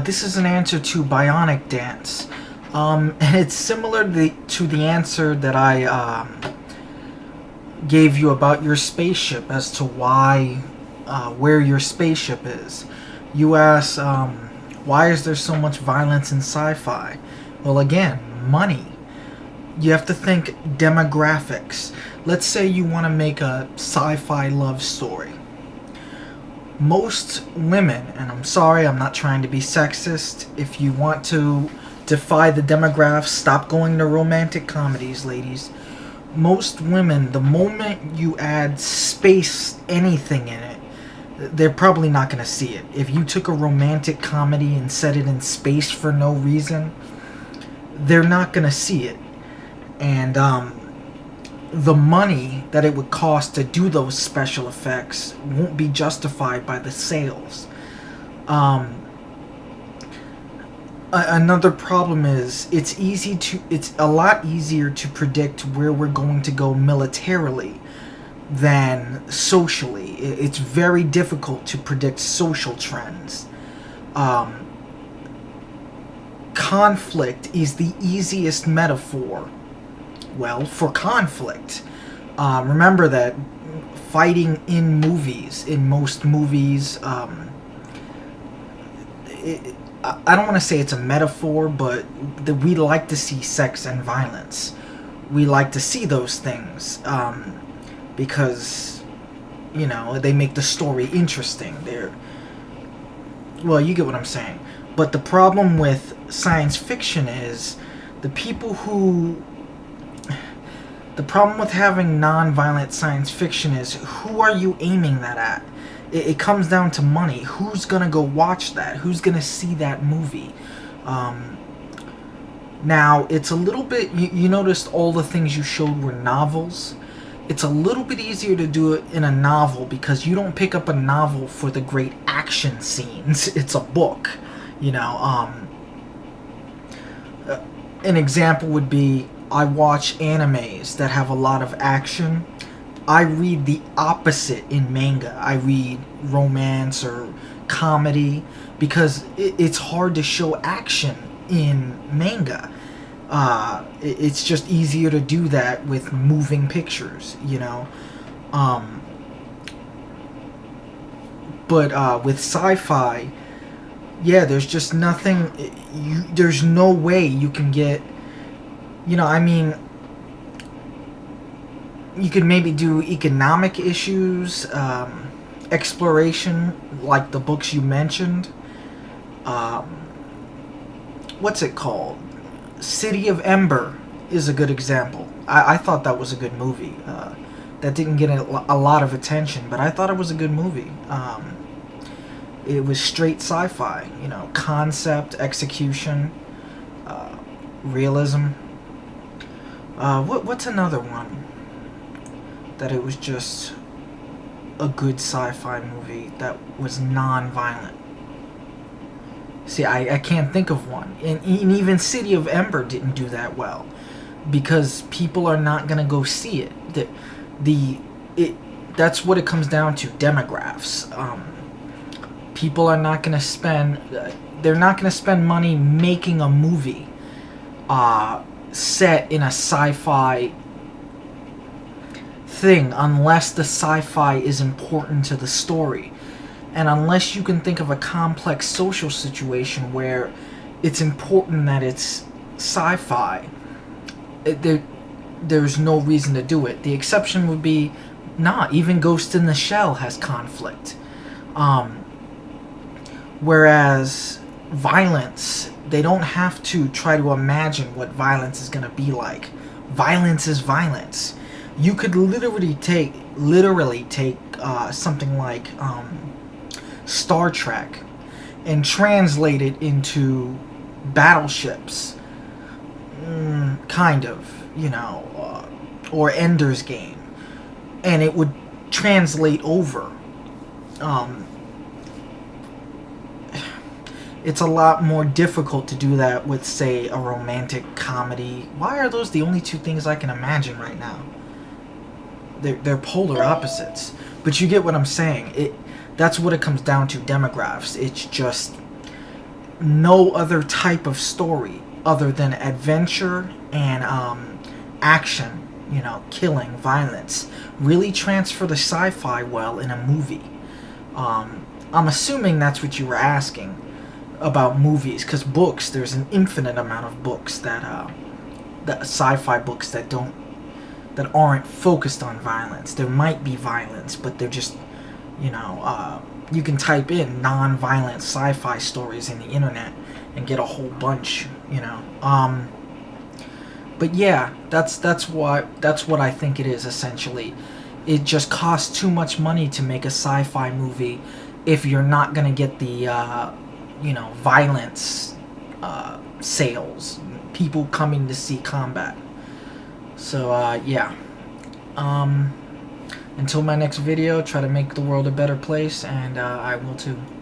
This is an answer to Bionic Dance. And it's similar to the answer that I gave you about your spaceship as to where your spaceship is. You asked, why is there so much violence in sci-fi? Well, again, money. You have to think demographics. Let's say you want to make a sci-fi love story. Most women, and I'm sorry, I'm not trying to be sexist, if you want to defy the demographics, stop going to romantic comedies, ladies. Most women, the moment you add space anything in it, they're probably not going to see it. If you took a romantic comedy and set it in space for no reason, they're not going to see it. And the money that it would cost to do those special effects won't be justified by the sales. Another problem is it's a lot easier to predict where we're going to go militarily than socially. It's very difficult to predict social trends. Conflict is the easiest metaphor, well, for conflict. Remember that fighting in most movies, I don't want to say it's a metaphor, but we like to see sex and violence. We like to see those things because, they make the story interesting. Well, you get what I'm saying. But the problem with science fiction is the problem with having non-violent science fiction is, who are you aiming that at? It comes down to money. Who's gonna go watch that? Who's gonna see that movie? Now, it's a little bit... You noticed all the things you showed were novels. It's a little bit easier to do it in a novel because you don't pick up a novel for the great action scenes. It's a book, An example would be, I watch animes that have a lot of action. I read the opposite in manga. I read romance or comedy because it's hard to show action in manga. It's just easier to do that with moving pictures, But with sci-fi, yeah, there's just nothing. There's no way you can get. You could maybe do economic issues, exploration, like the books you mentioned. What's it called? City of Ember is a good example. I thought that was a good movie. That didn't get a lot of attention, but I thought it was a good movie. It was straight sci-fi, concept, execution, realism. What's another one that it was just a good sci-fi movie that was non-violent? See, I can't think of one. And even City of Ember didn't do that well because people are not going to go see it. That's what it comes down to, demographics. People are not going to spend... They're not going to spend money making a movie set in a sci-fi thing unless the sci-fi is important to the story. And unless you can think of a complex social situation where it's important that it's sci-fi, there's no reason to do it. The exception would be, even Ghost in the Shell has conflict. Whereas violence, they don't have to try to imagine what violence is going to be like. Violence is violence. You could literally take something like Star Trek and translate it into battleships, kind of, or Ender's Game, and it would translate over. It's a lot more difficult to do that with, say, a romantic comedy. Why are those the only two things I can imagine right now? They're polar opposites. But you get what I'm saying. That's what it comes down to, demographics. It's just... no other type of story other than adventure and action, you know, killing, violence, really transfer the sci-fi well in a movie. I'm assuming that's what you were asking about movies, because books, there's an infinite amount of books that sci-fi books that aren't focused on violence. There might be violence, but they're just, you know, you can type in non-violent sci-fi stories in the internet and get a whole bunch, you know. But yeah, that's what I think it is essentially. It just costs too much money to make a sci-fi movie if you're not gonna get the you know, violence sales, people coming to see combat. So yeah. Until my next video, try to make the world a better place, and I will too.